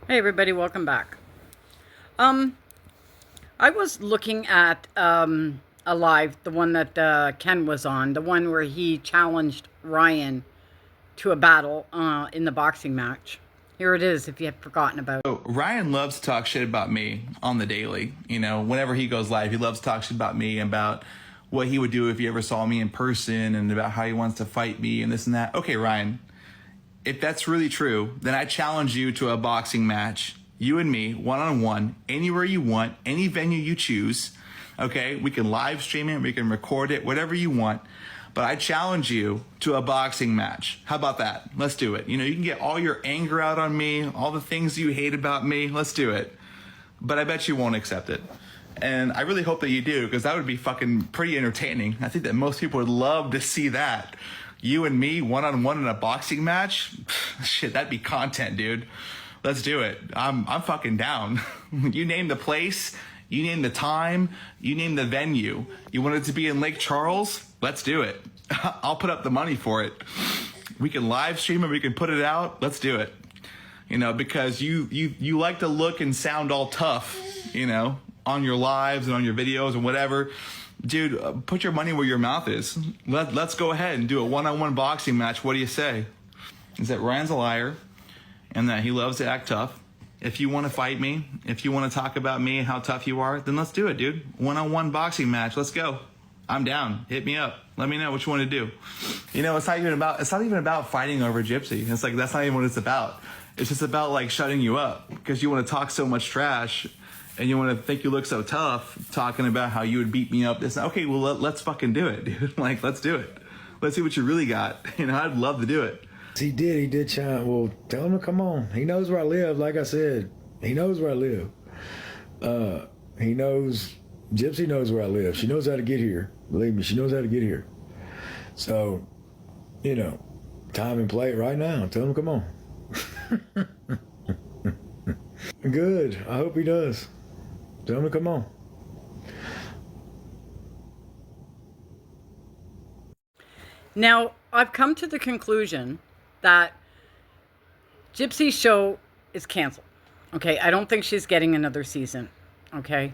Hey everybody, welcome back. I was looking at a live, the one that Ken was on, the one where he challenged Ryan to a battle in the boxing match. Here it is, if you had forgotten about it. So Ryan loves to talk shit about me on the daily. Whenever he goes live, he loves to talk shit about me, about what he would do if he ever saw me in person, and about how he wants to fight me and this and that. Okay, Ryan, if that's really true, then I challenge you to a boxing match, you and me, one on one, anywhere you want, any venue you choose. Okay, we can live stream it, we can record it, whatever you want. But I challenge you to a boxing match. How about that? Let's do it. You can get all your anger out on me, all the things you hate about me. Let's do it. But I bet you won't accept it. And I really hope that you do, because that would be fucking pretty entertaining. I think that most people would love to see that. You and me, one on one in a boxing match? Shit, that'd be content, dude. Let's do it. I'm fucking down. You name the place, you name the time, you name the venue. You want it to be in Lake Charles? Let's do it. I'll put up the money for it. We can live stream it, we can put it out. Let's do it. Because you like to look and sound all tough, on your lives and on your videos and whatever. Dude, put your money where your mouth is. Let's go ahead and do a one-on-one boxing match. What do you say? Is that Ryan's a liar and that he loves to act tough. If you want to fight me, if you want to talk about me and how tough you are, then let's do it, dude. One-on-one boxing match. Let's go. I'm down. Hit me up. Let me know what you want to do. It's not even about fighting over Gypsy. It's like, that's not even what it's about. It's just about like shutting you up because you want to talk so much trash and you want to think you look so tough talking about how you would beat me up. It's okay. Well, let's fucking do it, dude. Like, let's do it. Let's see what you really got. I'd love to do it. He did chime. Well, tell him to come on. He knows where I live. Like I said, he knows where I live. Gypsy knows where I live. She knows how to get here. Believe me, she knows how to get here. So, time and play it right now. Tell him to come on. Good. I hope he does. Tell him to come on. Now, I've come to the conclusion that Gypsy's show is canceled. Okay, I don't think she's getting another season. Okay.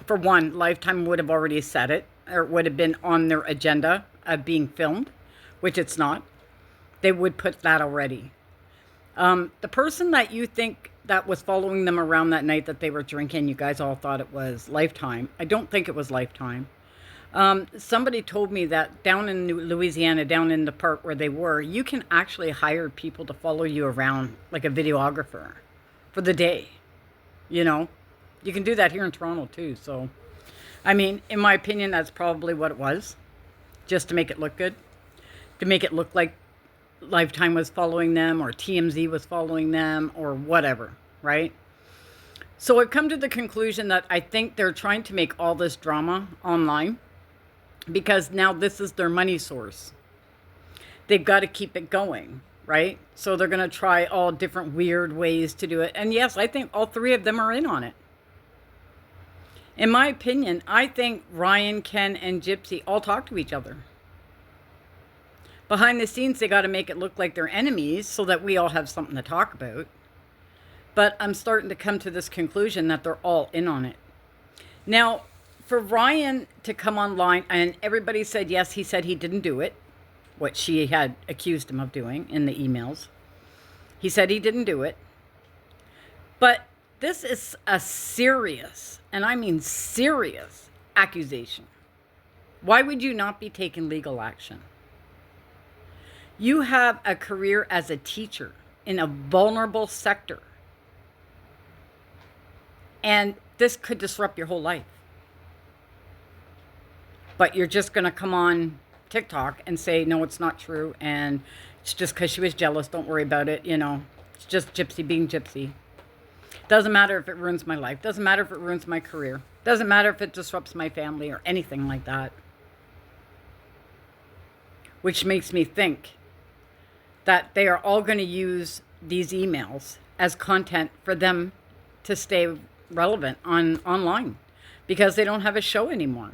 For one, Lifetime would have already said it, or it would have been on their agenda of being filmed, which it's not. They would put that already. The person that you think that was following them around that night that they were drinking, you guys all thought it was Lifetime. I don't think it was Lifetime. Somebody told me that down in Louisiana, down in the part where they were, you can actually hire people to follow you around like a videographer for the day. You can do that here in Toronto too. So, I mean, in my opinion, that's probably what it was, just to make it look good, to make it look like Lifetime was following them or TMZ was following them or whatever, right? So I've come to the conclusion that I think they're trying to make all this drama online because now this is their money source. They've got to keep it going, right? So they're going to try all different weird ways to do it. And yes, I think all three of them are in on it. In my opinion, I think Ryan, Ken, and Gypsy all talk to each other. Behind the scenes, they got to make it look like they're enemies so that we all have something to talk about. But I'm starting to come to this conclusion that they're all in on it. Now, for Ryan to come online, and everybody said yes, he said he didn't do it, what she had accused him of doing in the emails. He said he didn't do it. But this is a serious, and I mean serious, accusation. Why would you not be taking legal action? You have a career as a teacher in a vulnerable sector. And this could disrupt your whole life. But you're just going to come on TikTok and say, no, it's not true. And it's just because she was jealous. Don't worry about it. It's just Gypsy being Gypsy. Doesn't matter if it ruins my life. Doesn't matter if it ruins my career. Doesn't matter if it disrupts my family or anything like that. Which makes me think that they are all going to use these emails as content for them to stay relevant online because they don't have a show anymore.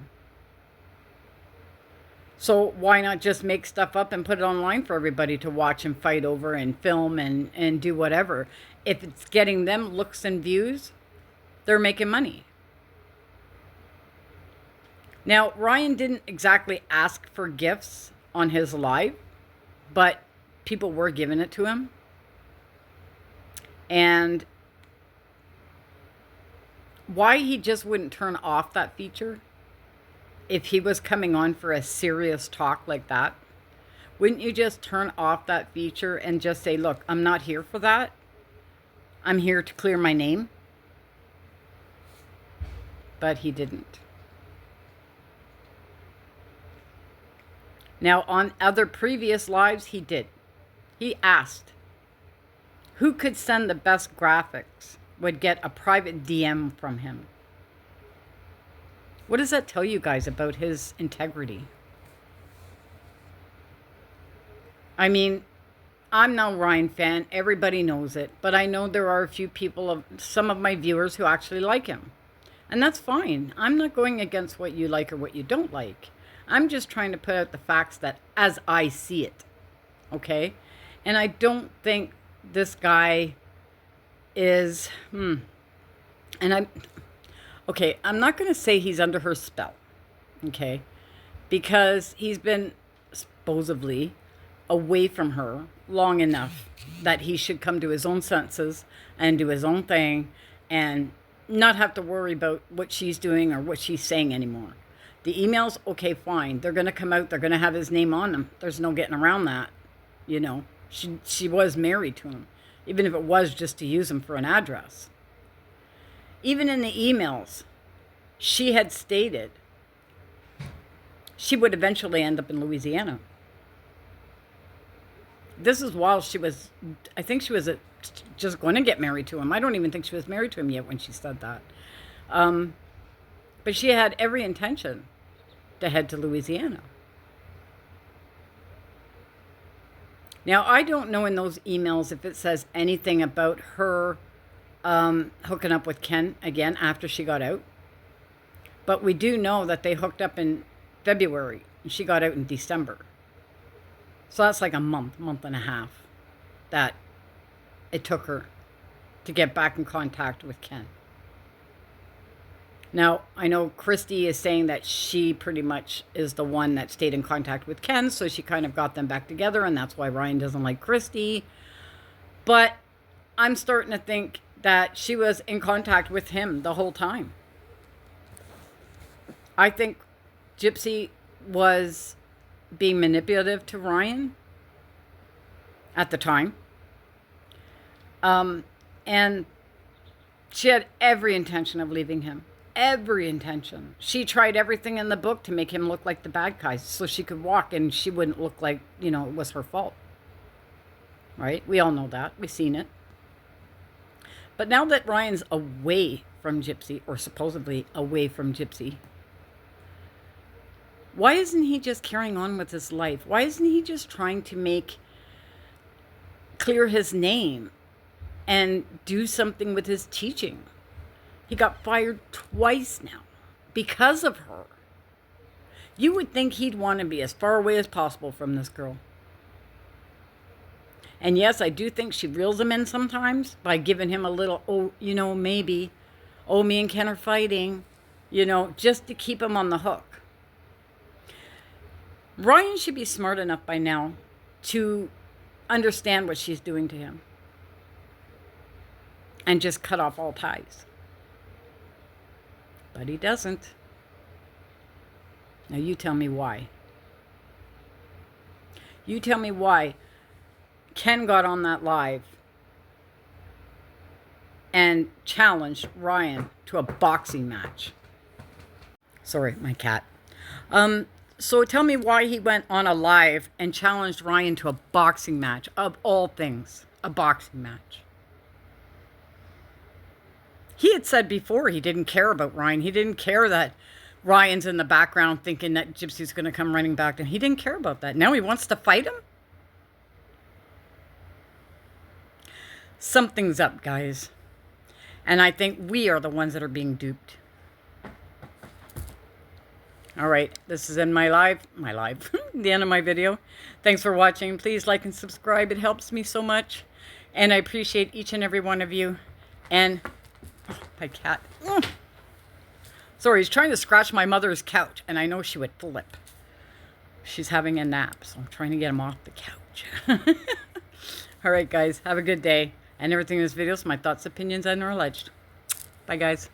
So why not just make stuff up and put it online for everybody to watch and fight over and film and do whatever? If it's getting them looks and views, they're making money. Now, Ryan didn't exactly ask for gifts on his live, but people were giving it to him. And why he just wouldn't turn off that feature if he was coming on for a serious talk like that? Wouldn't you just turn off that feature and just say, look, I'm not here for that. I'm here to clear my name. But he didn't. Now, on other previous lives, he did. He asked who could send the best graphics would get a private DM from him. What does that tell you guys about his integrity? I mean, I'm no Ryan fan. Everybody knows it. But I know there are a few people, some of my viewers, who actually like him. And that's fine. I'm not going against what you like or what you don't like. I'm just trying to put out the facts that as I see it. Okay? And I don't think this guy is... I'm not going to say he's under her spell. Okay? Because he's been supposedly away from her long enough that he should come to his own senses and do his own thing and not have to worry about what she's doing or what she's saying anymore. The emails, okay, fine. They're going to come out. They're going to have his name on them. There's no getting around that. You know, she was married to him, even if it was just to use him for an address. Even in the emails, she had stated she would eventually end up in Louisiana. This is while she was, I think she was just going to get married to him. I don't even think she was married to him yet when she said that. But she had every intention to head to Louisiana. Now, I don't know in those emails if it says anything about her hooking up with Ken again after she got out. But we do know that they hooked up in February and she got out in December. So that's like a month and a half that it took her to get back in contact with Ken. Now, I know Christy is saying that she pretty much is the one that stayed in contact with Ken, so she kind of got them back together, and that's why Ryan doesn't like Christy. But I'm starting to think that she was in contact with him the whole time. I think Gypsy was being manipulative to Ryan at the time. And she had every intention of leaving him. Every intention. She tried everything in the book to make him look like the bad guy so she could walk and she wouldn't look like, it was her fault. Right? We all know that. We've seen it. But now that Ryan's away from Gypsy, or supposedly away from Gypsy, why isn't he just carrying on with his life? Why isn't he just trying to clear his name and do something with his teaching? He got fired twice now because of her. You would think he'd want to be as far away as possible from this girl. And yes, I do think she reels him in sometimes by giving him a little, maybe, me and Ken are fighting, just to keep him on the hook. Ryan should be smart enough by now to understand what she's doing to him and just cut off all ties. But he doesn't. Now you tell me why. You tell me why Ken got on that live and challenged Ryan to a boxing match. Sorry, my cat. So tell me why he went on a live and challenged Ryan to a boxing match, of all things, a boxing match. He had said before he didn't care about Ryan. He didn't care that Ryan's in the background thinking that Gypsy's going to come running back to him. He didn't care about that. Now he wants to fight him? Something's up, guys. And I think we are the ones that are being duped. All All right, this is in my live, the end of my video. Thanks for watching. Please like and subscribe. It helps me so much. And I appreciate each and every one of you. And, oh, my cat. Sorry, he's trying to scratch my mother's couch, and I know she would flip. She's having a nap, so I'm trying to get him off the couch. All right, guys, have a good day. And everything in this video is my thoughts, opinions, and are alleged. Bye, guys.